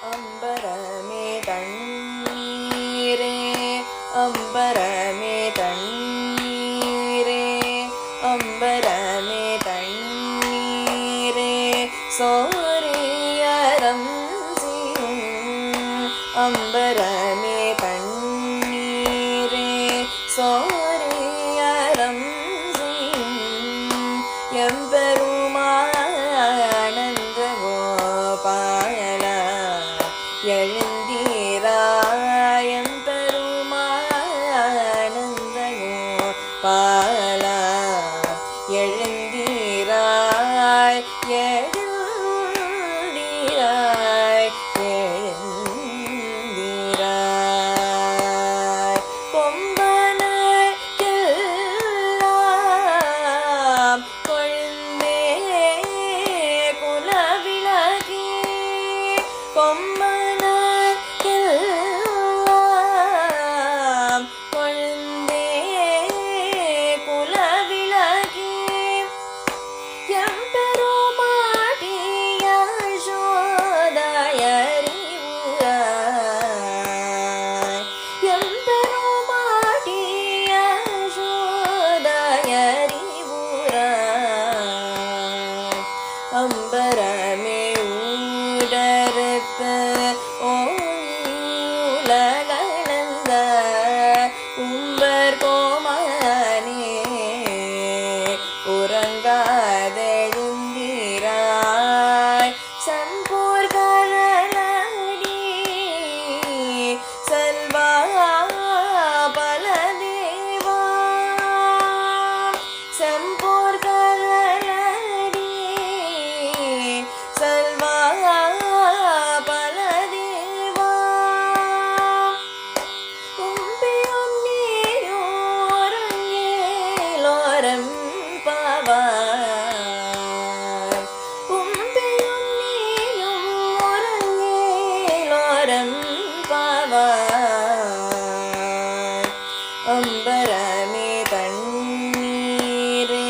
அம்பரமே தண்ணீரே அம்பரமே தண்ணீரே அம்பரமே தண்ணீரே சோரியரம் செய்யும் அம்பரமே தண்ணீரே சோரியரம் செய்யும் எம்பெருமானந்த கோபால எழுந்தீராய் எம்பெருமானந்த கோபால எழுந்தீராய் எழுந்தீராய் எழுந்தீராய் கொம்பனைக்கெல்லாம் கொழுந்தே குலவிளக்கே கொம்பனைக்கெல்லாம் கொழுந்தே குலவிளக்கே எம்பெருமாட்டி யசோதாயறிவுராய் எம்பெருமாட்டி யசோதாயறிவுராய் அம்பரமே ஊடறுத்த ஓயுலகளந்த உம்பர் கோமனே உறங்காதெழுந்தீராய் செம்போர் கரலடி செல்வா பலதேவா செம்போர் கரலடி செல்வா பலதேவா உம்பியும் நீயோரங்கேலோரம் பாவாய் உம்பியும் நீயும் உறங்கேலோரம் பாவாய் அம்பரமே தண்ணீரே